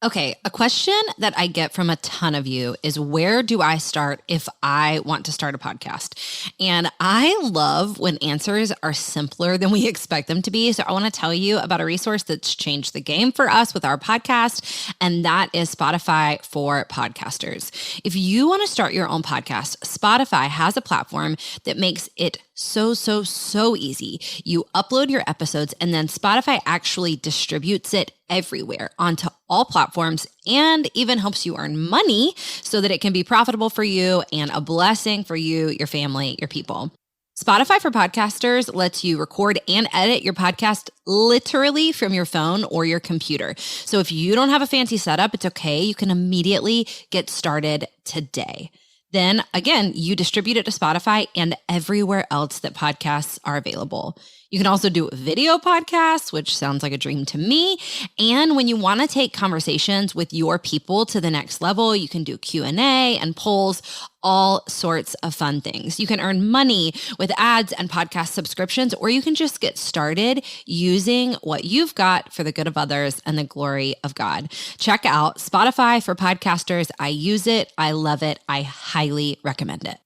Okay, a question that I get from a ton of you is, where do I start if I want to start a podcast? And I love when answers are simpler than we expect them to be. So I want to tell you about a resource that's changed the game for us with our podcast, and that is Spotify for podcasters. If you want to start your own podcast, Spotify has a platform that makes it so easy. You upload your episodes and then Spotify actually distributes it everywhere onto all platforms and even helps you earn money so that it can be profitable for you and a blessing for you, your family, your people. Spotify for Podcasters lets you record and edit your podcast literally from your phone or your computer. So if you don't have a fancy setup, it's okay. You can immediately get started today. Then again, you distribute it to Spotify and everywhere else that podcasts are available. You can also do video podcasts, which sounds like a dream to me. And when you want to take conversations with your people to the next level, you can do Q&A and polls, all sorts of fun things. You can earn money with ads and podcast subscriptions, or you can just get started using what you've got for the good of others and the glory of God. Check out Spotify for Podcasters. I use it. I love it. I highly recommend it.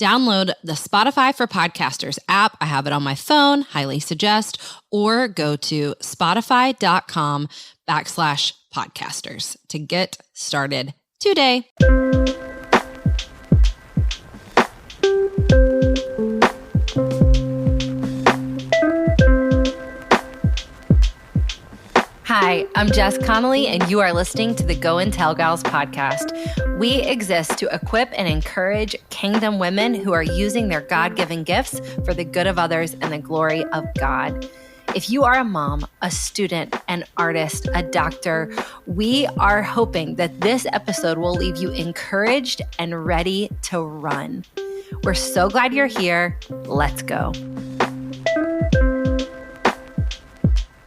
Download the Spotify for Podcasters app. I have it on my phone, highly suggest, or go to spotify.com/podcasters to get started today. Hi, I'm Jess Connolly, and you are listening to the Go and Tell Gals podcast. We exist to equip and encourage kingdom women who are using their God-given gifts for the good of others and the glory of God. If you are a mom, a student, an artist, a doctor, we are hoping that this episode will leave you encouraged and ready to run. We're so glad you're here. Let's go.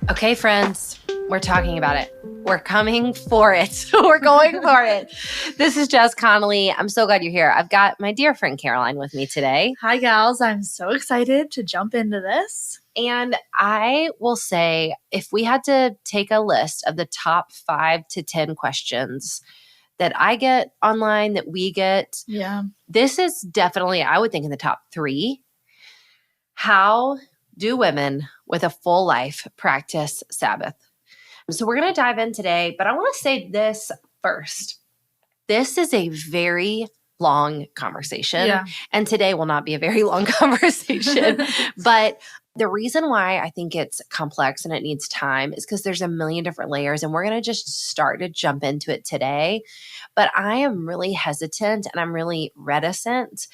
Okay, friends. We're talking about it. We're coming for it. We're going for it. This is Jess Connolly. I'm so glad you're here. I've got my dear friend Caroline with me today. Hi, gals. I'm so excited to jump into this. And I will say, if we had to take a list of the top 5 to 10 questions that I get online, that we get, this is definitely, I would think, in the top 3. How do women with a full life practice Sabbath? So we're going to dive in today, but I want to say this first. This is a very long conversation, and today will not be a very long conversation. But the reason why I think it's complex and it needs time is because there's a million different layers, and we're going to just start to jump into it today. But I am really hesitant and I'm really reticent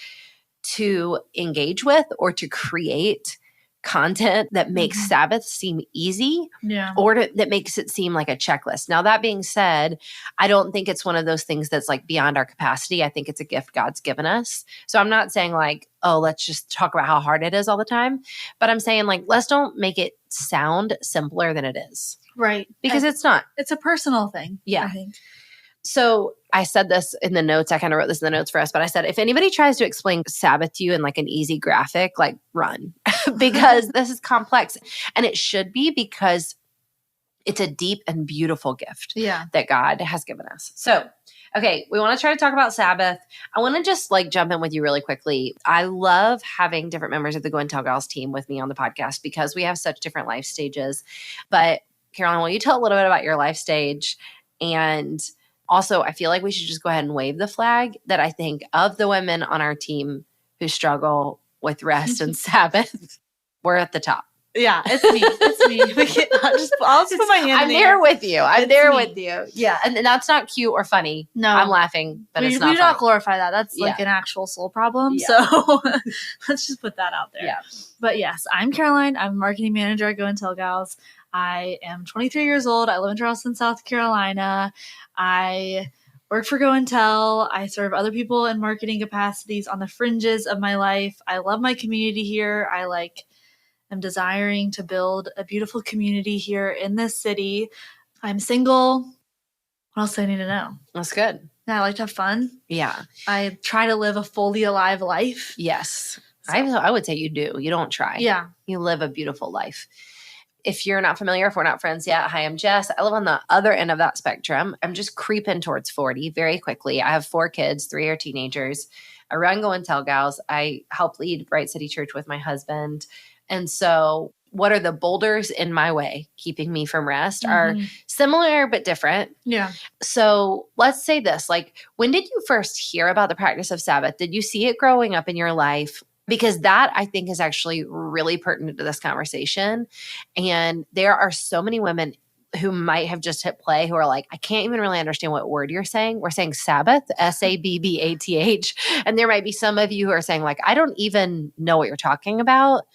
to engage with or to create content that makes Sabbath seem easy or that makes it seem like a checklist. Now, that being said, I don't think it's one of those things that's like beyond our capacity. I think it's a gift God's given us. So I'm not saying like, oh, let's just talk about how hard it is all the time. But I'm saying like, let's don't make it sound simpler than it is. Right. Because it's not. It's a personal thing. Yeah. I think. So I said this in the notes. I kind of wrote this in the notes for us, but I said, if anybody tries to explain Sabbath to you in like an easy graphic, like run, because this is complex, and it should be, because it's a deep and beautiful gift that God has given us. So, okay, we want to try to talk about Sabbath. I want to just like jump in with you really quickly. I love having different members of the Go and Tell Gals team with me on the podcast because we have such different life stages. But Caroline, will you tell a little bit about your life stage? And also, I feel like we should just go ahead and wave the flag that I think of the women on our team who struggle with rest and Sabbath, we're at the top. Yeah, it's me. It's me. I'll just put my hand I'm in there with you. I'm there with you. Yeah. And that's not cute or funny. No. I'm laughing, but it's not we do funny. not glorify that. That's like an actual soul problem. Yeah. So let's just put that out there. Yeah. But yes, I'm Caroline. I'm a marketing manager at Go and Tell Gals. I am 23 years old. I live in Charleston, South Carolina. I work for Go and Tell. I serve other people in marketing capacities on the fringes of my life. I love my community here. I'm desiring to build a beautiful community here in this city. I'm single. What else do I need to know? That's good. Yeah, I like to have fun. Yeah. I try to live a fully alive life. Yes. So. I would say you do. You don't try. Yeah. You live a beautiful life. If you're not familiar, if we're not friends yet, hi, I'm Jess. I live on the other end of that spectrum. I'm just creeping towards 40 very quickly. I have 4 kids, 3 are teenagers. I run Go and Tell Gals. I help lead Bright City Church with my husband. And so what are the boulders in my way keeping me from rest are similar but different. Yeah. So let's say this, like, when did you first hear about the practice of Sabbath? Did you see it growing up in your life? Because that, I think, is actually really pertinent to this conversation. And there are so many women who might have just hit play who are like, I can't even really understand what word you're saying. We're saying Sabbath, Sabbath. And there might be some of you who are saying like, I don't even know what you're talking about.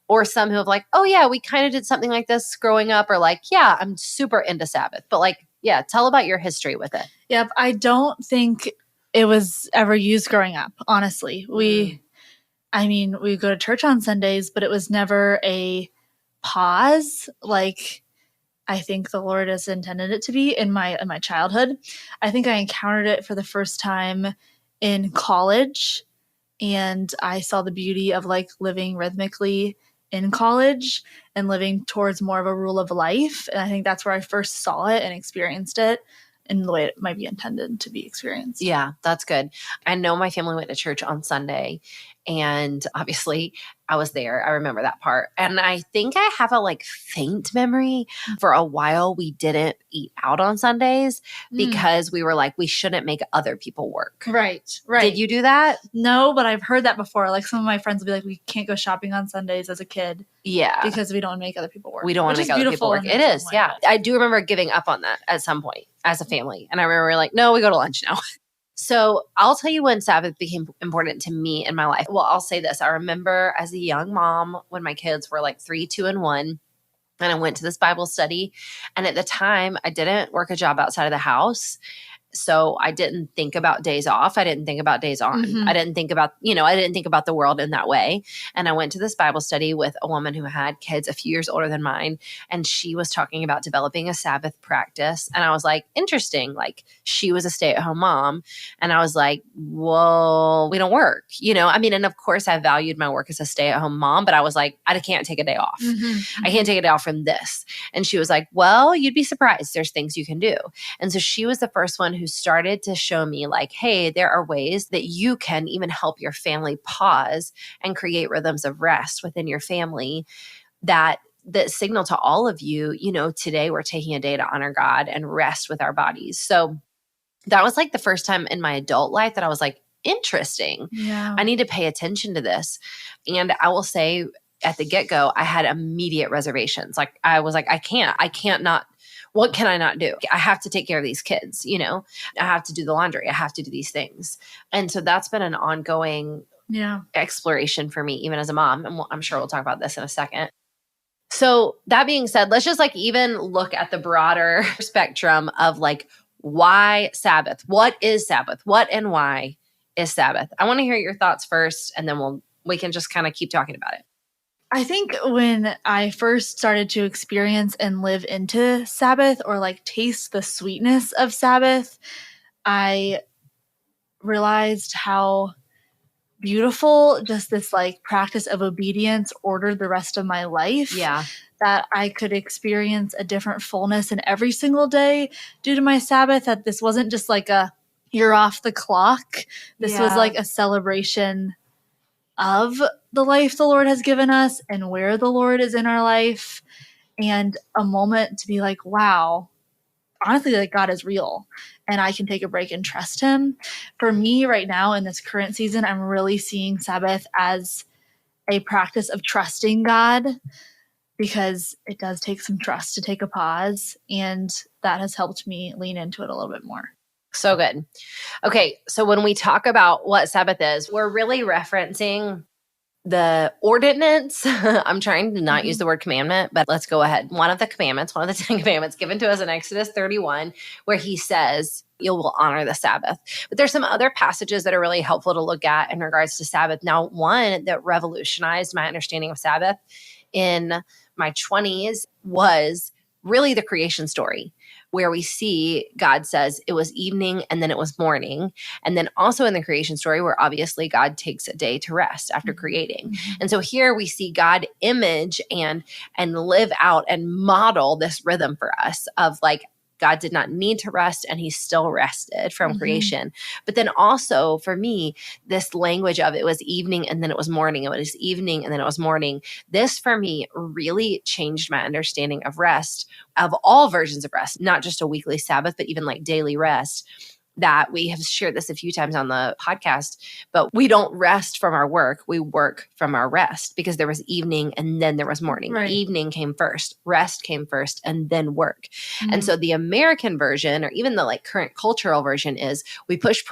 Or some who have like, oh yeah, we kind of did something like this growing up. Or like, yeah, I'm super into Sabbath. But like, yeah, tell about your history with it. Yep. I don't think it was ever used growing up, honestly. We go to church on Sundays, but it was never a pause like I think the Lord has intended it to be in my childhood. I think I encountered it for the first time in college, and I saw the beauty of like living rhythmically in college and living towards more of a rule of life. And I think that's where I first saw it and experienced it in the way it might be intended to be experienced. Yeah, that's good. I know my family went to church on Sunday, and obviously I was there. I remember that part. And I think I have a like faint memory. For a while, we didn't eat out on Sundays because we were like, we shouldn't make other people work. Right. Did you do that? No, but I've heard that before. Like some of my friends will be like, we can't go shopping on Sundays as a kid. Yeah. Because we don't make other people work. We don't want to make other people work. It is. Yeah. I do remember giving up on that at some point as a family. And I remember like, no, we go to lunch now. So I'll tell you when Sabbath became important to me in my life. Well, I'll say this. I remember as a young mom when my kids were like 3, 2, and 1, and I went to this Bible study. And at the time, I didn't work a job outside of the house. So I didn't think about days off. I didn't think about days on. I didn't think about, I didn't think about the world in that way. And I went to this Bible study with a woman who had kids a few years older than mine. And she was talking about developing a Sabbath practice. And I was like, interesting. Like she was a stay-at-home mom. And I was like, well, we don't work, and of course I valued my work as a stay-at-home mom, but I was like, I can't take a day off. I can't take a day off from this. And she was like, well, you'd be surprised. There's things you can do. And so she was the first one who started to show me like, hey, there are ways that you can even help your family pause and create rhythms of rest within your family that signal to all of you, today we're taking a day to honor God and rest with our bodies. So that was like the first time in my adult life that I was like, interesting. Yeah. I need to pay attention to this. And I will say at the get-go, I had immediate reservations. Like I was like, I can't not. What can I not do? I have to take care of these kids, I have to do the laundry. I have to do these things. And so that's been an ongoing exploration for me, even as a mom. And I'm sure we'll talk about this in a second. So that being said, let's just like even look at the broader spectrum of like, why Sabbath? What is Sabbath? What and why is Sabbath? I want to hear your thoughts first, and then we can just kind of keep talking about it. I think when I first started to experience and live into Sabbath or like taste the sweetness of Sabbath, I realized how beautiful just this like practice of obedience ordered the rest of my life. Yeah. That I could experience a different fullness in every single day due to my Sabbath, that this wasn't just like you're off the clock. This was like a celebration of the life the Lord has given us and where the Lord is in our life, and a moment to be like, wow, honestly, like God is real and I can take a break and trust him. For me right now in this current season, I'm really seeing Sabbath as a practice of trusting God, because it does take some trust to take a pause, and that has helped me lean into it a little bit more. So good. Okay, so when we talk about what Sabbath is, we're really referencing the ordinance. I'm trying to not use the word commandment, but let's go ahead. One of the 10 commandments given to us in Exodus 31, where he says, you will honor the Sabbath. But there's some other passages that are really helpful to look at in regards to Sabbath. Now, one that revolutionized my understanding of Sabbath in my 20s was really the creation story, where we see God says it was evening and then it was morning. And then also in the creation story where obviously God takes a day to rest after creating. And so here we see God image and live out and model this rhythm for us of like, God did not need to rest and he still rested from creation. But then also for me, this language of it was evening and then it was morning. It was evening and then it was morning. This for me really changed my understanding of rest, of all versions of rest, not just a weekly Sabbath, but even like daily rest. That we have shared this a few times on the podcast, but we don't rest from our work. We work from our rest because there was evening and then there was morning. Right. Evening came first, rest came first, and then work. And so the American version, or even the like current cultural version, is we push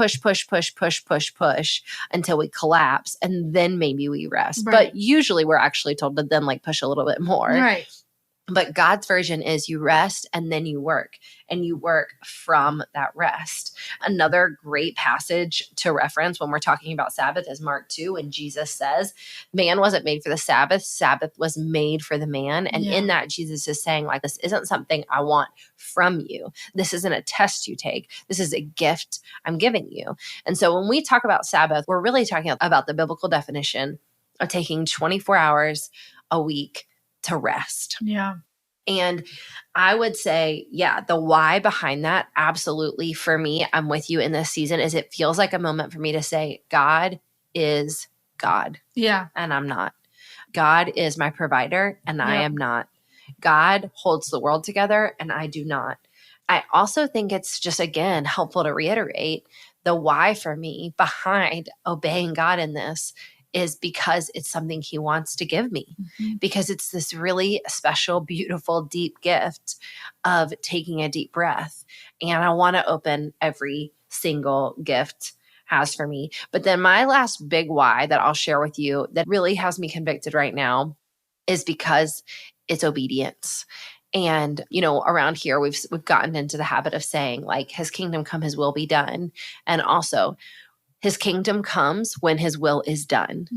until we collapse and then maybe we rest. Right. But usually we're actually told to then like push a little bit more. Right. But God's version is you rest and then you work, and you work from that rest. Another great passage to reference when we're talking about Sabbath is Mark 2, when Jesus says, man wasn't made for the Sabbath, Sabbath was made for the man. And in that, Jesus is saying like, this isn't something I want from you. This isn't a test you take. This is a gift I'm giving you. And so when we talk about Sabbath, we're really talking about the biblical definition of taking 24 hours a week to rest. Yeah. And I would say, the why behind that, absolutely for me, I'm with you in this season, is it feels like a moment for me to say, God is God. Yeah. And I'm not. God is my provider and I am not. God holds the world together and I do not. I also think it's just, again, helpful to reiterate the why for me behind obeying God in this is because it's something he wants to give me, because it's this really special, beautiful, deep gift of taking a deep breath. And I want to open every single gift has for me. But then my last big why that I'll share with you that really has me convicted right now is because it's obedience. And, you know, around here, we've gotten into the habit of saying like, his kingdom come, his will be done. And also, his kingdom comes when his will is done.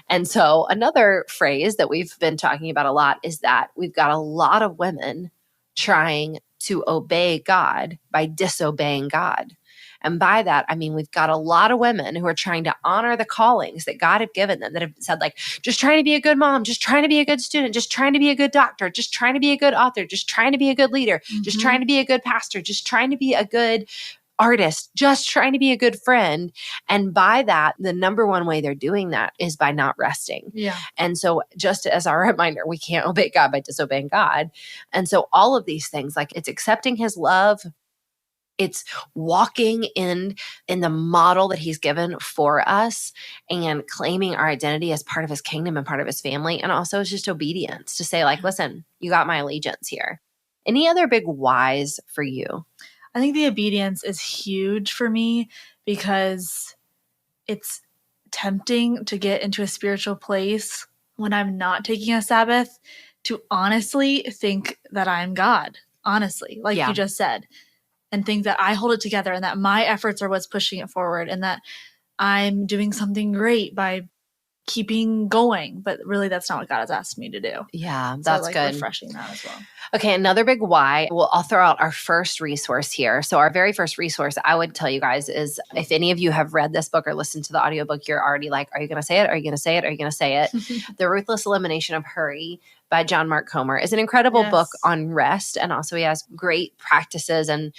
And so another phrase that we've been talking about a lot is that we've got a lot of women trying to obey God by disobeying God. And by that, I mean, we've got a lot of women who are trying to honor the callings that God had given them, that have said like, just trying to be a good mom, just trying to be a good student, just trying to be a good doctor, just trying to be a good author, just trying to be a good leader, just trying to be a good pastor, just trying to be a good artist, just trying to be a good friend. And by that, the number one way they're doing that is by not resting. Yeah. And so just as our reminder, we can't obey God by disobeying God. And so all of these things, like it's accepting his love, it's walking in the model that he's given for us and claiming our identity as part of his kingdom and part of his family. And also it's just obedience to say like, listen, you got my allegiance here. Any other big whys for you? I think the obedience is huge for me because it's tempting to get into a spiritual place when I'm not taking a Sabbath to honestly think that I'm God, honestly, like you just said, and think that I hold it together and that my efforts are what's pushing it forward and that I'm doing something great by keeping going. But really, that's not what God has asked me to do. Yeah, that's good. Refreshing that as well. Okay, another big why. Well, I'll throw out our first resource here. So our very first resource I would tell you guys is if any of you have read this book or listened to the audiobook, you're already like, are you going to say it? Are you going to say it? Are you going to say it? The Ruthless Elimination of Hurry by John Mark Comer is an incredible book on rest. And also he has great practices and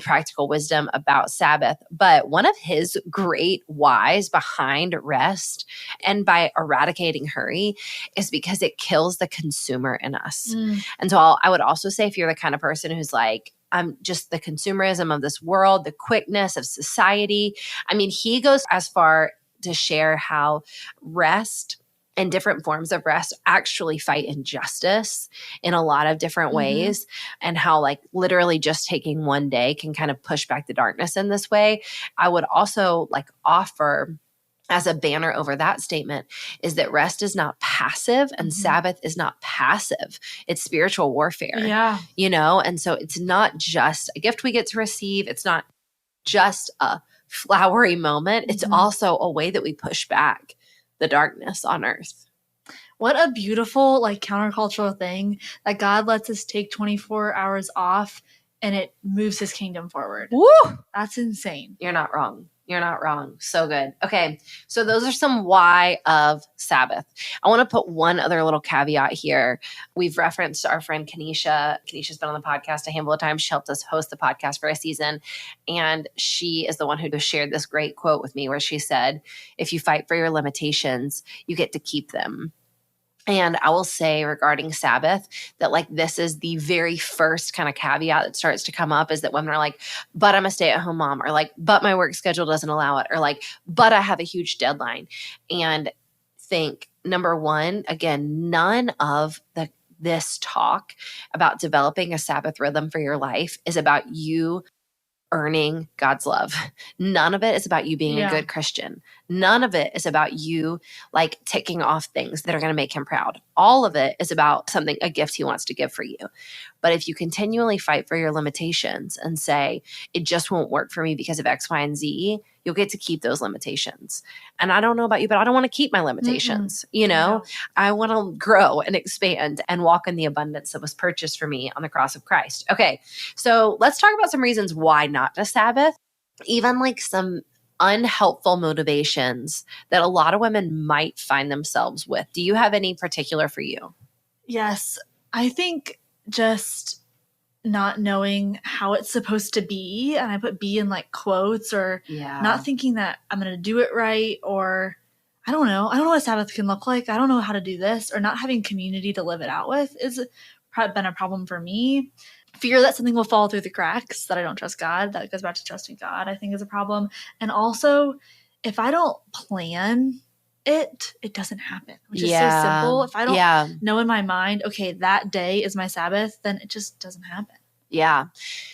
practical wisdom about Sabbath. But one of his great whys behind rest and by eradicating hurry is because it kills the consumer in us. And so I would also say if you're the kind of person who's like, I'm just the consumerism of this world, the quickness of society. I mean, he goes as far to share how rest and different forms of rest actually fight injustice in a lot of different ways, and how like literally just taking one day can kind of push back the darkness in this way. I would also like offer as a banner over that statement is that rest is not passive and Sabbath is not passive. It's spiritual warfare. Yeah. You know, and so it's not just a gift we get to receive. It's not just a flowery moment. It's also a way that we push back the darkness on earth. What a beautiful, like, countercultural thing that God lets us take 24 hours off and it moves his kingdom forward. Woo! That's insane. You're not wrong. You're not wrong. So good. Okay. So those are some why of Sabbath. I want to put one other little caveat here. We've referenced our friend Kanisha. Kanisha's been on the podcast a handful of times. She helped us host the podcast for a season. And she is the one who shared this great quote with me where she said, if you fight for your limitations, you get to keep them. And I will say regarding Sabbath that like this is the very first kind of caveat that starts to come up is that women are like, but I'm a stay-at-home mom, or like, but my work schedule doesn't allow it, or like, but I have a huge deadline. And think, number one, again, none of this talk about developing a Sabbath rhythm for your life is about you earning God's love. None of it is about you being a good Christian. None of it is about you like ticking off things that are going to make him proud. All of it is about something, a gift he wants to give for you. But if you continually fight for your limitations and say, it just won't work for me because of X, Y, and Z, you'll get to keep those limitations. And I don't know about you, but I don't want to keep my limitations. You know, I want to grow and expand and walk in the abundance that was purchased for me on the cross of Christ. Okay. So let's talk about some reasons why not to Sabbath, even like some unhelpful motivations that a lot of women might find themselves with. Do you have any particular for you? Yes. I think just not knowing how it's supposed to be, and I put be in like quotes, or not thinking that I'm going to do it right, or I don't know what Sabbath can look like. I don't know how to do this, or not having community to live it out with is been a problem for me. Fear that something will fall through the cracks, that I don't trust God. That goes back to trusting God, I think, is a problem. And also, if I don't plan it doesn't happen, which is so simple. If I don't know in my mind, okay, that day is my Sabbath, then it just doesn't happen. Yeah.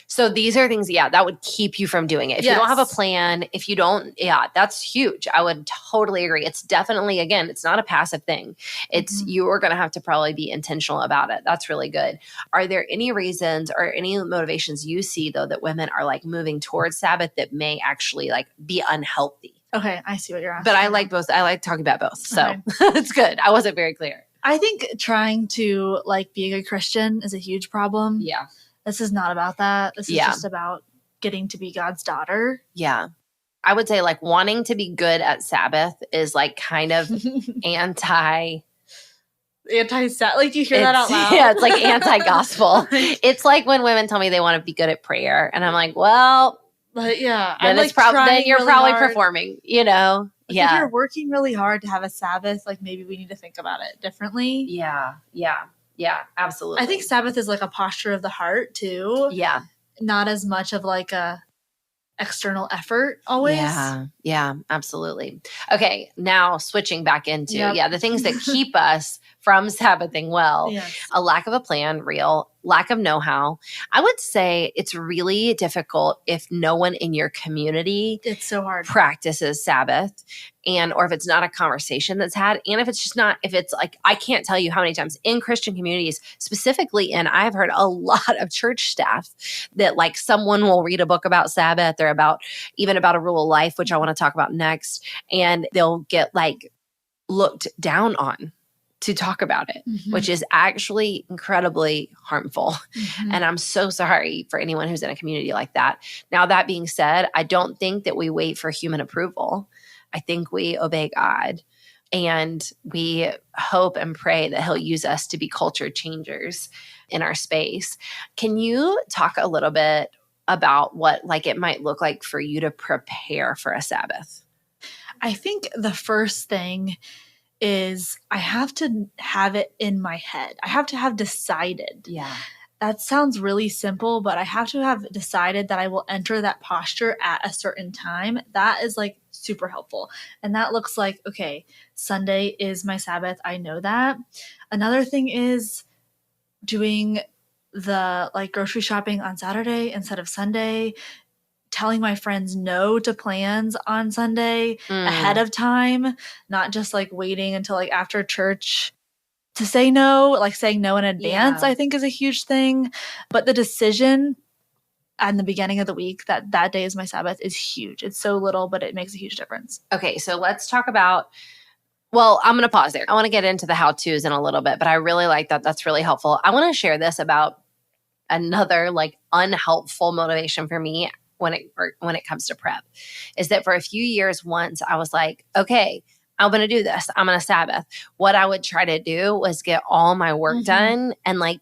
So these are things, that would keep you from doing it. If you don't have a plan, if you don't, that's huge. I would totally agree. It's definitely, again, it's not a passive thing. It's you're going to have to probably be intentional about it. That's really good. Are there any reasons or any motivations you see though that women are like moving towards Sabbath that may actually like be unhealthy? Okay, I see what you're asking. But I like both. I like talking about both. So it's good. I wasn't very clear. I think trying to like be a good Christian is a huge problem. Yeah. This is not about that. This is just about getting to be God's daughter. Yeah. I would say like wanting to be good at Sabbath is like kind of anti-Sabbath. Like, do you hear that out loud? Yeah, it's like anti-gospel. It's like when women tell me they want to be good at prayer. And I'm like, well, but then it's then you're probably performing, you know? If you're working really hard to have a Sabbath, like maybe we need to think about it differently. Yeah, absolutely. I think Sabbath is like a posture of the heart too. Yeah. Not as much of like a external effort always. Yeah, absolutely. Okay, now switching back into the things that keep us from Sabbathing well. A lack of a plan, real. Lack of know-how. I would say it's really difficult if no one in your community it's so hard practices Sabbath, and or if it's not a conversation that's had, and if it's just not, if it's like, I can't tell you how many times in Christian communities specifically, and I've heard a lot of church staff that like someone will read a book about Sabbath or about a rule of life, which I want to talk about next, and they'll get like looked down on to talk about it, which is actually incredibly harmful. And I'm so sorry for anyone who's in a community like that. Now, that being said, I don't think that we wait for human approval. I think we obey God, and we hope and pray that he'll use us to be culture changers in our space. Can you talk a little bit about what like it might look like for you to prepare for a Sabbath? I think the first thing is I have to have it in my head. I have to have decided. Yeah. That sounds really simple, but I have to have decided that I will enter that posture at a certain time. That is like super helpful. And that looks like, okay, Sunday is my Sabbath. I know that. Another thing is doing the like grocery shopping on Saturday instead of Sunday, telling my friends no to plans on Sunday ahead of time, not just like waiting until like after church to say no, like saying no in advance, I think is a huge thing. But the decision at the beginning of the week that day is my Sabbath is huge. It's so little, but it makes a huge difference. Okay, so let's talk about, well, I'm going to pause there. I want to get into the how-tos in a little bit, but I really like that. That's really helpful. I want to share this about another like unhelpful motivation for me when it comes to prep is that for a few years, once I was like, okay, I'm going to do this. I'm going to Sabbath. What I would try to do was get all my work done and like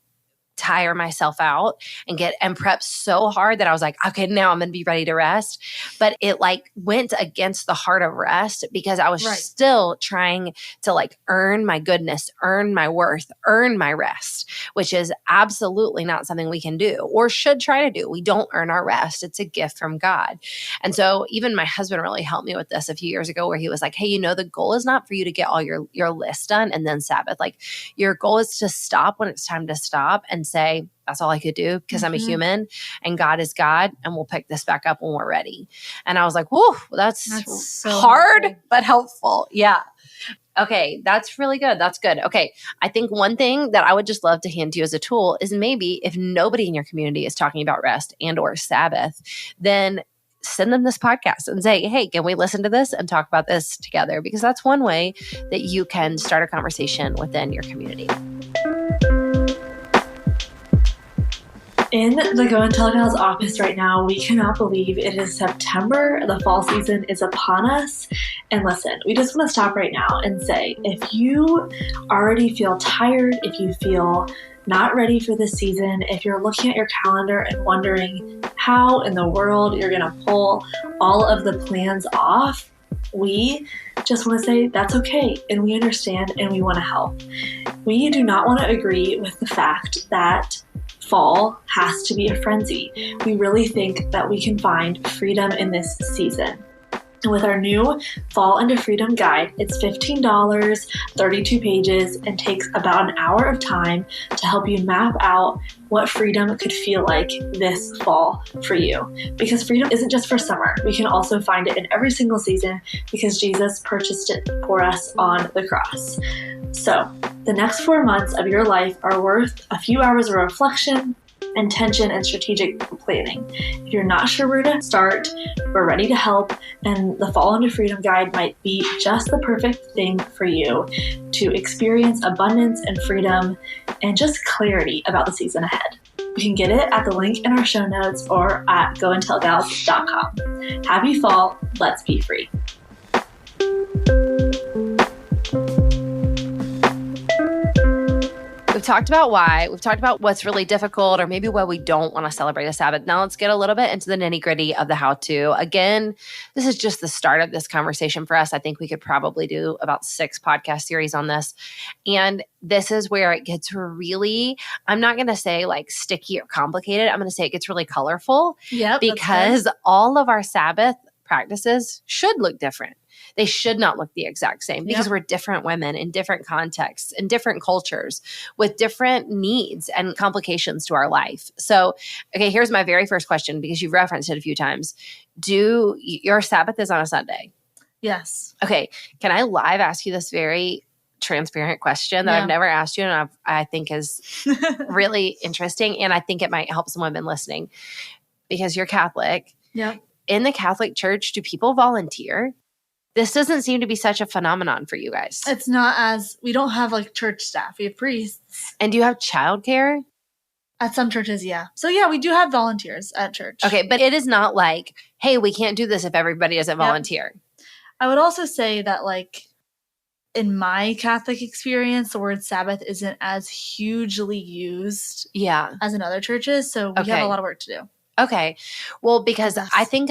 tire myself out and prep so hard that I was like, okay, now I'm going to be ready to rest. But it like went against the heart of rest because I was still trying to like earn my goodness, earn my worth, earn my rest, which is absolutely not something we can do or should try to do. We don't earn our rest. It's a gift from God. And so even my husband really helped me with this a few years ago where he was like, hey, the goal is not for you to get all your list done and then Sabbath. Like your goal is to stop when it's time to stop and say, that's all I could do because I'm a human and God is God and we'll pick this back up when we're ready. And I was like, whoa, that's so hard, helpful. But helpful. Yeah. Okay. That's really good. That's good. Okay. I think one thing that I would just love to hand to you as a tool is maybe if nobody in your community is talking about rest and or Sabbath, then send them this podcast and say, hey, can we listen to this and talk about this together? Because that's one way that you can start a conversation within your community. In the Go and Tell Gals office right now, we cannot believe it is September. The fall season is upon us. And listen, we just want to stop right now and say, if you already feel tired, if you feel not ready for this season, if you're looking at your calendar and wondering how in the world you're going to pull all of the plans off, we just want to say that's okay. And we understand and we want to help. We do not want to agree with the fact that fall has to be a frenzy. We really think that we can find freedom in this season. With our new Fall into Freedom guide, it's $15, 32 pages, and takes about an hour of time to help you map out what freedom could feel like this fall for you. Because freedom isn't just for summer. We can also find it in every single season because Jesus purchased it for us on the cross. So, the next 4 months of your life are worth a few hours of reflection, intention, and strategic planning. If you're not sure where to start, we're ready to help, and the Fall into Freedom Guide might be just the perfect thing for you to experience abundance and freedom and just clarity about the season ahead. You can get it at the link in our show notes or at goandtellgals.com. Happy fall, let's be free. We've talked about why. We've talked about what's really difficult or maybe why we don't want to celebrate a Sabbath. Now let's get a little bit into the nitty-gritty of the how-to. Again, this is just the start of this conversation for us. I think we could probably do about 6 podcast series on this. And this is where it gets really, I'm not going to say like sticky or complicated. I'm going to say it gets really colorful. Yep, because all of our Sabbath practices should look different. They should not look the exact same because we're different women in different contexts, in different cultures, with different needs and complications to our life. So, okay, here's my very first question because you've referenced it a few times. Your Sabbath is on a Sunday? Yes. Okay, can I live ask you this very transparent question that I've never asked you and I think is really interesting and I think it might help some women listening because you're Catholic. Yeah. In the Catholic Church, do people volunteer? This doesn't seem to be such a phenomenon for you guys. It's not we don't have like church staff. We have priests. And do you have childcare? At some churches, yeah. So yeah, we do have volunteers at church. Okay, but it is not like, hey, we can't do this if everybody doesn't volunteer. I would also say that like in my Catholic experience, the word Sabbath isn't as hugely used as in other churches. So we have a lot of work to do. Okay. Well, because I think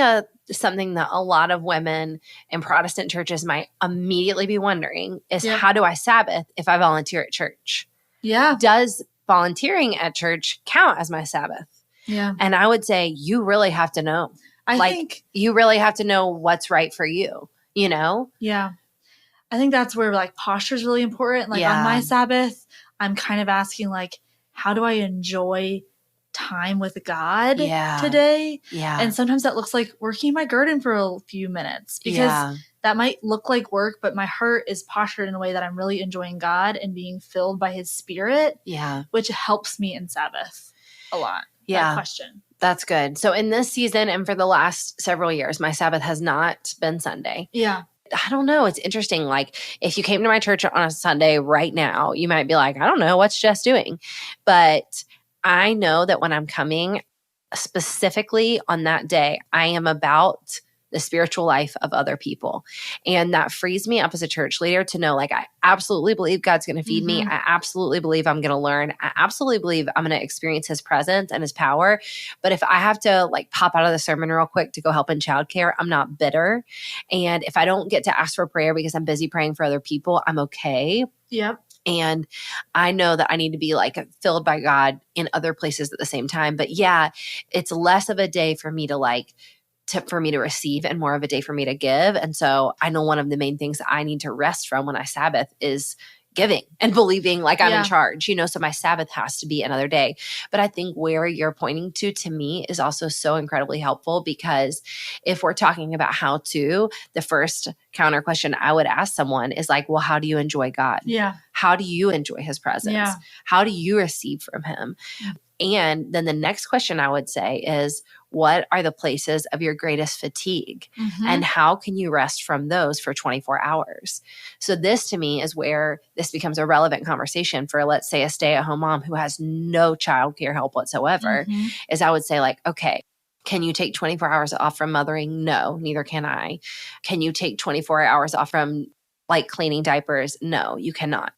something that a lot of women in Protestant churches might immediately be wondering is how do I Sabbath if I volunteer at church? Yeah. Does volunteering at church count as my Sabbath? Yeah. And I would say you really have to know. I think you really have to know what's right for you, you know? Yeah. I think that's where like posture is really important. Like on my Sabbath, I'm kind of asking like, how do I enjoy time with God today? Yeah. And sometimes that looks like working in my garden for a few minutes because that might look like work, but my heart is postured in a way that I'm really enjoying God and being filled by his spirit, which helps me in Sabbath a lot. Yeah. That question. That's good. So in this season and for the last several years, my Sabbath has not been Sunday. Yeah. I don't know. It's interesting. Like if you came to my church on a Sunday right now, you might be like, I don't know, what's Jess doing? But I know that when I'm coming, specifically on that day, I am about the spiritual life of other people. And that frees me up as a church leader to know, like, I absolutely believe God's going to feed me. I absolutely believe I'm going to learn. I absolutely believe I'm going to experience his presence and his power. But if I have to like pop out of the sermon real quick to go help in childcare, I'm not bitter. And if I don't get to ask for prayer because I'm busy praying for other people, I'm okay. Yep. And I know that I need to be like filled by God in other places at the same time. But yeah, it's less of a day for me to for me to receive and more of a day for me to give. And so I know one of the main things I need to rest from when I Sabbath is giving and believing like I'm in charge, so my Sabbath has to be another day. But I think where you're pointing to me is also so incredibly helpful, because if we're talking about how to, the first counter question I would ask someone is like, well, how do you enjoy God? Yeah. How do you enjoy his presence? Yeah. How do you receive from him? And then the next question I would say is, what are the places of your greatest fatigue? And how can you rest from those for 24 hours? So this to me is where this becomes a relevant conversation for, let's say, a stay-at-home mom who has no childcare help whatsoever, is I would say like, okay, can you take 24 hours off from mothering? No, neither can I. Can you take 24 hours off from like cleaning diapers? No, you cannot.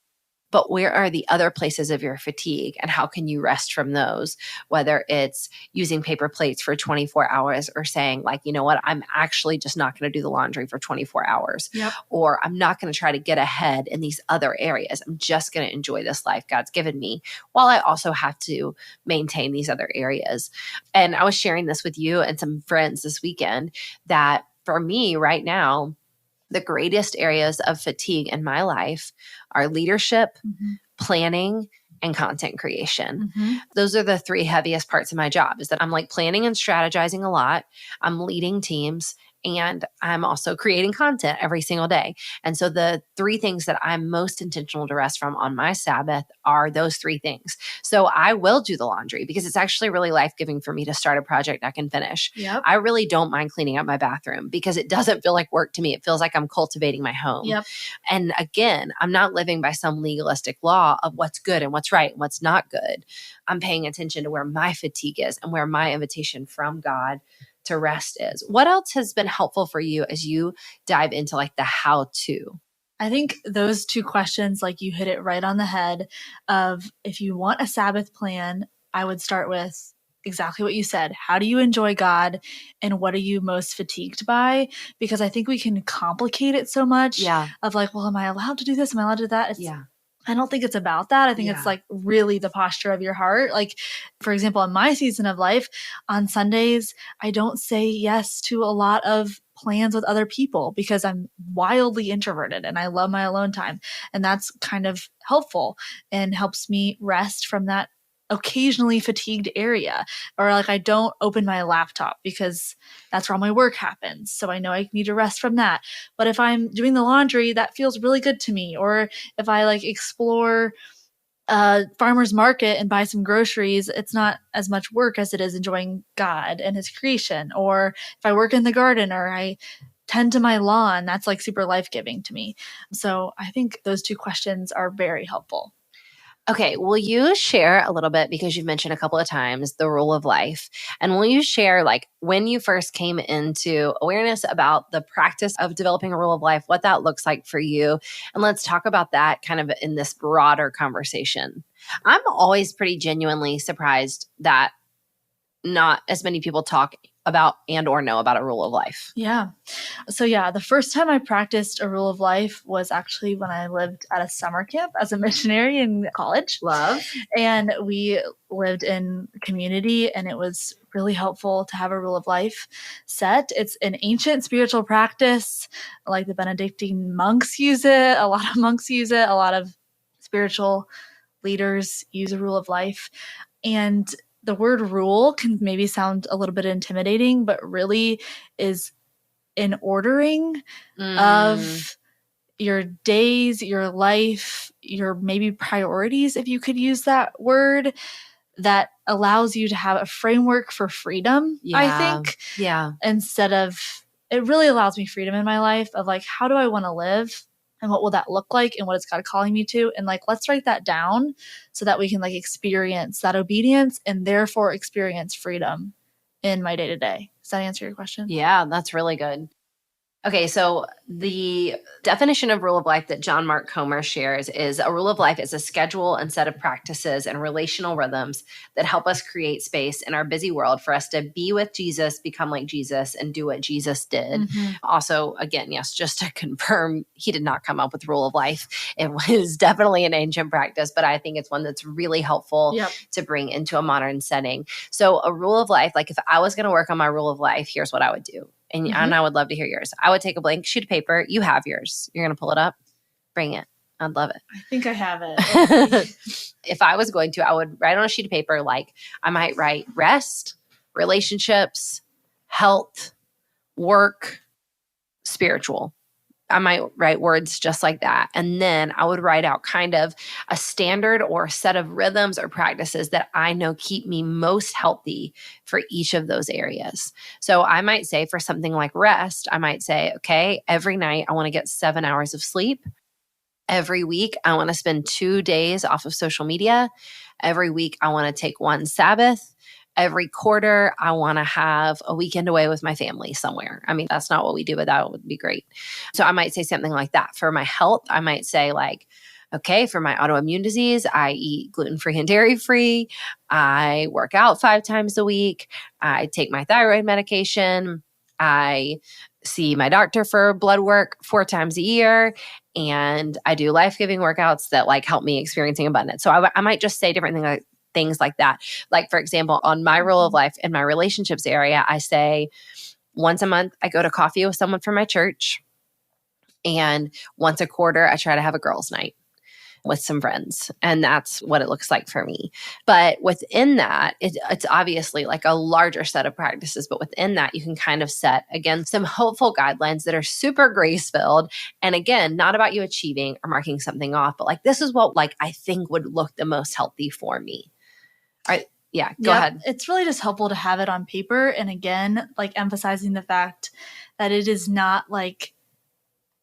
But where are the other places of your fatigue, and how can you rest from those? Whether it's using paper plates for 24 hours or saying like, you know what, I'm actually just not going to do the laundry for 24 hours. Or I'm not going to try to get ahead in these other areas. I'm just going to enjoy this life God's given me while I also have to maintain these other areas. And I was sharing this with you and some friends this weekend that for me right now, the greatest areas of fatigue in my life are leadership, planning, and content creation. Those are the three heaviest parts of my job, is that I'm like planning and strategizing a lot. I'm leading teams, and I'm also creating content every single day. And so the three things that I'm most intentional to rest from on my Sabbath are those three things. So I will do the laundry because it's actually really life-giving for me to start a project I can finish. I really don't mind cleaning up my bathroom because it doesn't feel like work to me. It feels like I'm cultivating my home. And again, I'm not living by some legalistic law of what's good and what's right and what's not good. I'm paying attention to where my fatigue is and where my invitation from God to rest is. What else has been helpful for you as you dive into like the how to? I think those two questions, like you hit it right on the head of, if you want a Sabbath plan, I would start with exactly what you said. How do you enjoy God, and what are you most fatigued by? Because I think we can complicate it so much of like, well, am I allowed to do this? Am I allowed to do that? I don't think it's about that. I think it's like really the posture of your heart. Like, for example, in my season of life, on Sundays, I don't say yes to a lot of plans with other people because I'm wildly introverted and I love my alone time. And that's kind of helpful and helps me rest from that occasionally fatigued area. Or like, I don't open my laptop because that's where all my work happens. So I know I need to rest from that. But if I'm doing the laundry, that feels really good to me. Or if I like explore farmer's market and buy some groceries, it's not as much work as it is enjoying God and his creation. Or if I work in the garden or I tend to my lawn, that's like super life-giving to me. So I think those two questions are very helpful. Okay, will you share a little bit, because you've mentioned a couple of times the rule of life, and will you share like when you first came into awareness about the practice of developing a rule of life, what that looks like for you? And let's talk about that kind of in this broader conversation. I'm always pretty genuinely surprised that not as many people talk about and or know about a rule of life. So the first time I practiced a rule of life was actually when I lived at a summer camp as a missionary in college. Love. And we lived in community, and it was really helpful to have a rule of life set. It's an ancient spiritual practice, like the Benedictine monks use it. A lot of monks use it. A lot of spiritual leaders use a rule of life. And the word rule can maybe sound a little bit intimidating, but really is an ordering of your days, your life, your maybe priorities, if you could use that word, that allows you to have a framework for freedom, I think. Instead of, it really allows me freedom in my life of like, how do I want to live? And what will that look like? And what is God calling me to? And like, let's write that down so that we can like experience that obedience and therefore experience freedom in my day to day. Does that answer your question? Yeah, that's really good. Okay, so the definition of rule of life that John Mark Comer shares is a rule of life is a schedule and set of practices and relational rhythms that help us create space in our busy world for us to be with Jesus, become like Jesus, and do what Jesus did. Mm-hmm. Also, again, yes, just to confirm, he did not come up with rule of life. It was definitely an ancient practice, but I think it's one that's really helpful to bring into a modern setting. So a rule of life, like if I was going to work on my rule of life, here's what I would do. And I would love to hear yours. I would take a blank sheet of paper. You have yours. You're going to pull it up. Bring it. I'd love it. I think I have it. If I was going to, I would write on a sheet of paper, like I might write rest, relationships, health, work, spiritual. I might write words just like that. And then I would write out kind of a standard or a set of rhythms or practices that I know keep me most healthy for each of those areas. So I might say for something like rest, I might say, okay, every night I want to get 7 hours of sleep. Every week I want to spend 2 days off of social media. Every week I want to take one Sabbath. Every quarter, I want to have a weekend away with my family somewhere. I mean, that's not what we do, but that would be great. So I might say something like that. For my health, I might say like, okay, for my autoimmune disease, I eat gluten-free and dairy-free. I work out 5 times a week. I take my thyroid medication. I see my doctor for blood work 4 times a year. And I do life-giving workouts that like help me experiencing abundance. So I might just say different things like that. Like, for example, on my rule of life in my relationships area, I say once a month, I go to coffee with someone from my church. And once a quarter, I try to have a girls' night with some friends. And that's what it looks like for me. But within that, it's obviously like a larger set of practices. But within that, you can kind of set, again, some hopeful guidelines that are super grace-filled. And again, not about you achieving or marking something off, but like, this is what like I think would look the most healthy for me. All right. Yeah, go ahead. It's really just helpful to have it on paper. And again, like emphasizing the fact that it is not like,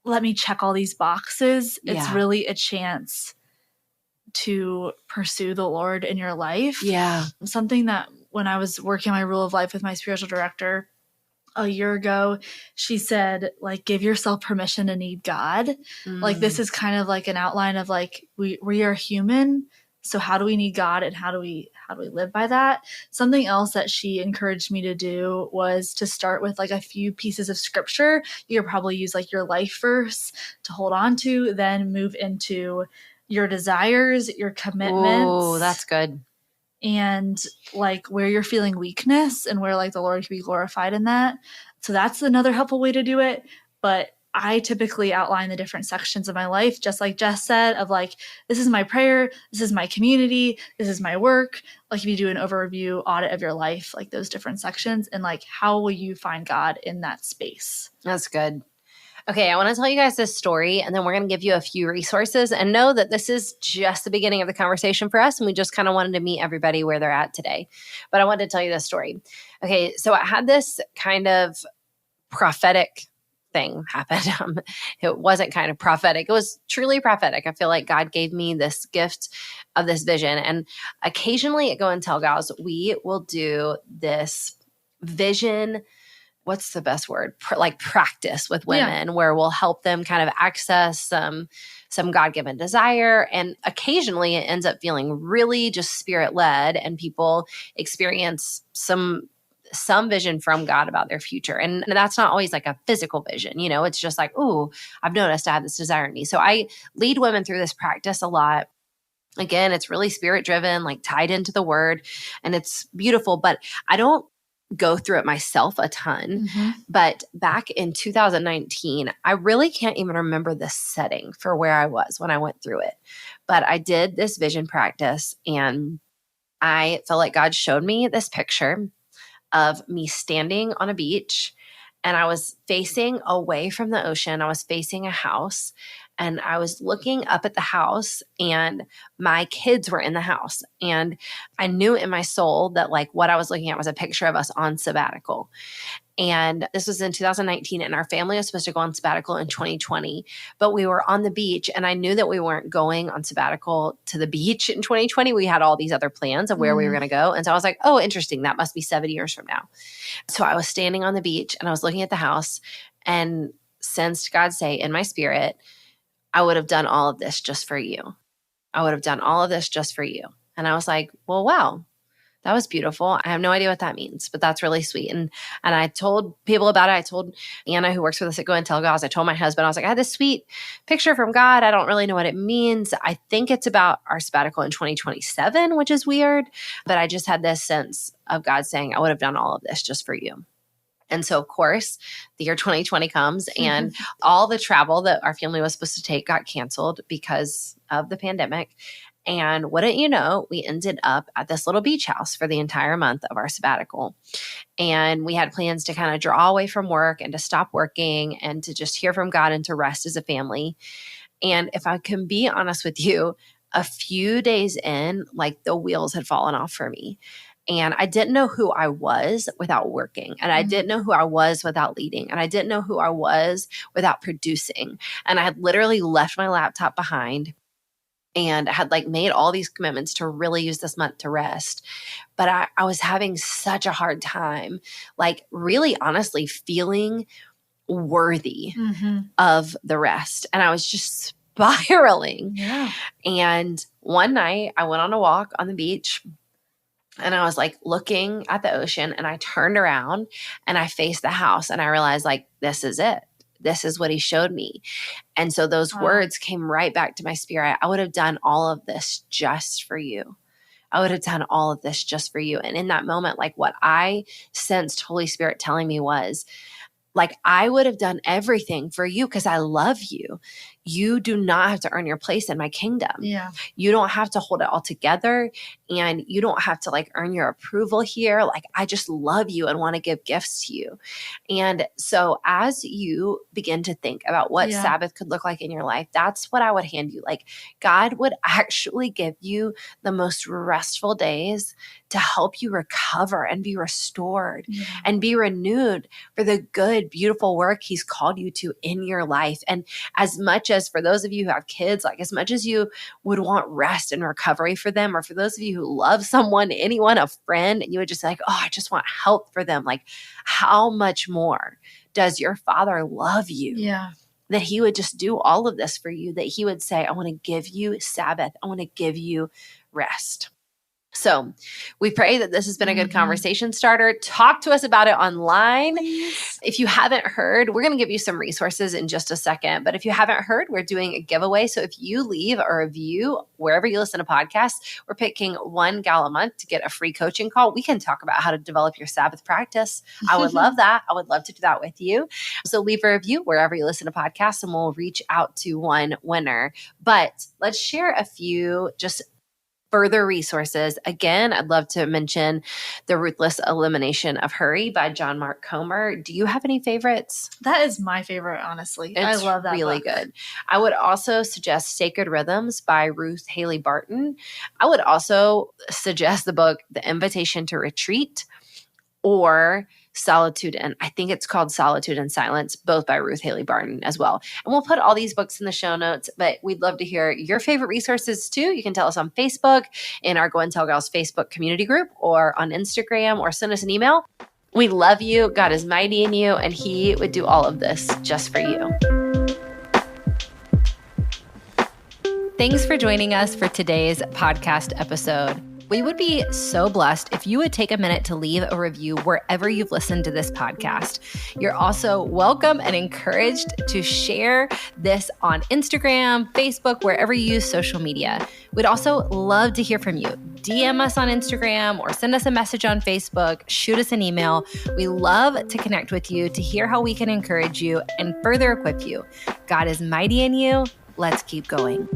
let me check all these boxes. It's really a chance to pursue the Lord in your life. Yeah. Something that when I was working my rule of life with my spiritual director a year ago, she said, like, give yourself permission to need God. Like, this is kind of like an outline of like, we are human. So how do we need God and how do we live by that? Something else that she encouraged me to do was to start with like a few pieces of scripture. You could probably use like your life verse to hold on to, then move into your desires, your commitments. Oh, that's good. And like where you're feeling weakness and where like the Lord can be glorified in that. So that's another helpful way to do it. But I typically outline the different sections of my life, just like Jess said, of like, this is my prayer, this is my community, this is my work. Like if you do an overview audit of your life, like those different sections, and like, how will you find God in that space? That's good. Okay, I want to tell you guys this story, and then we're going to give you a few resources, and know that this is just the beginning of the conversation for us, and we just kind of wanted to meet everybody where they're at today. But I wanted to tell you this story. Okay, so I had this kind of prophetic thing happen. It wasn't kind of prophetic. It was truly prophetic. I feel like God gave me this gift of this vision. And occasionally at Go and Tell Gals, we will do this vision, what's the best word? Like practice with women, where we'll help them kind of access some God-given desire. And occasionally it ends up feeling really just spirit-led, and people experience some vision from God about their future. And that's not always like a physical vision, you know, it's just like, ooh, I've noticed I have this desire in me. So I lead women through this practice a lot. Again, it's really spirit-driven, like tied into the word, and it's beautiful, but I don't go through it myself a ton. But back in 2019, I really can't even remember the setting for where I was when I went through it. But I did this vision practice, and I felt like God showed me this picture of me standing on a beach, and I was facing away from the ocean. I was facing a house, and I was looking up at the house, and my kids were in the house. And I knew in my soul that like what I was looking at was a picture of us on sabbatical. And this was in 2019, and our family was supposed to go on sabbatical in 2020, but we were on the beach, and I knew that we weren't going on sabbatical to the beach in 2020. We had all these other plans of where we were going to go. And so I was like, oh, interesting. That must be 7 years from now. So I was standing on the beach and I was looking at the house and sensed God say in my spirit, I would have done all of this just for you. I would have done all of this just for you. And I was like, well, wow. That was beautiful. I have no idea what that means, but that's really sweet. And I told people about it. I told Anna, who works with us at Go and Tell Gals. I told my husband, I was like, I had this sweet picture from God. I don't really know what it means. I think it's about our sabbatical in 2027, which is weird. But I just had this sense of God saying, I would have done all of this just for you. And so, of course, the year 2020 comes and all the travel that our family was supposed to take got canceled because of the pandemic. And wouldn't you know, we ended up at this little beach house for the entire month of our sabbatical. And we had plans to kind of draw away from work and to stop working and to just hear from God and to rest as a family. And if I can be honest with you, a few days in, like the wheels had fallen off for me. And I didn't know who I was without working. And I didn't know who I was without leading. And I didn't know who I was without producing. And I had literally left my laptop behind and had like made all these commitments to really use this month to rest. But I was having such a hard time, like really honestly feeling worthy of the rest. And I was just spiraling. Yeah. And one night I went on a walk on the beach and I was like looking at the ocean and I turned around and I faced the house and I realized like, this is it. This is what he showed me. And so those words came right back to my spirit. I would have done all of this just for you. I would have done all of this just for you. And in that moment, like what I sensed Holy Spirit telling me was, like, I would have done everything for you because I love you. You do not have to earn your place in my kingdom. Yeah. You don't have to hold it all together and you don't have to like earn your approval here. Like, I just love you and want to give gifts to you. And so as you begin to think about what Sabbath could look like in your life, that's what I would hand you. Like, God would actually give you the most restful days to help you recover and be restored and be renewed for the good, beautiful work he's called you to in your life. And as much as for those of you who have kids, like as much as you would want rest and recovery for them, or for those of you who love someone, anyone, a friend, and you would just like, oh, I just want help for them. Like, how much more does your Father love you? Yeah. That he would just do all of this for you, that he would say, I want to give you Sabbath. I want to give you rest. So we pray that this has been a good conversation starter. Talk to us about it online. Please. If you haven't heard, we're going to give you some resources in just a second. But if you haven't heard, we're doing a giveaway. So if you leave a review wherever you listen to podcasts, we're picking one gal a month to get a free coaching call. We can talk about how to develop your Sabbath practice. I would love that. I would love to do that with you. So leave a review wherever you listen to podcasts and we'll reach out to one winner. But let's share a few just further resources. Again, I'd love to mention The Ruthless Elimination of Hurry by John Mark Comer. Do you have any favorites? That is my favorite, honestly. I love that really book. Good. I would also suggest Sacred Rhythms by Ruth Haley Barton. I would also suggest the book The Invitation to Retreat or Solitude, and I think it's called Solitude and Silence, both by Ruth Haley Barton as well. And we'll put all these books in the show notes, but we'd love to hear your favorite resources too. You can tell us on Facebook in our Go and Tell Gals Facebook community group or on Instagram or send us an email. We love you. God is mighty in you, and he would do all of this just for you. Thanks for joining us for today's podcast episode. We would be so blessed if you would take a minute to leave a review wherever you've listened to this podcast. You're also welcome and encouraged to share this on Instagram, Facebook, wherever you use social media. We'd also love to hear from you. DM us on Instagram or send us a message on Facebook, shoot us an email. We love to connect with you to hear how we can encourage you and further equip you. God is mighty in you. Let's keep going.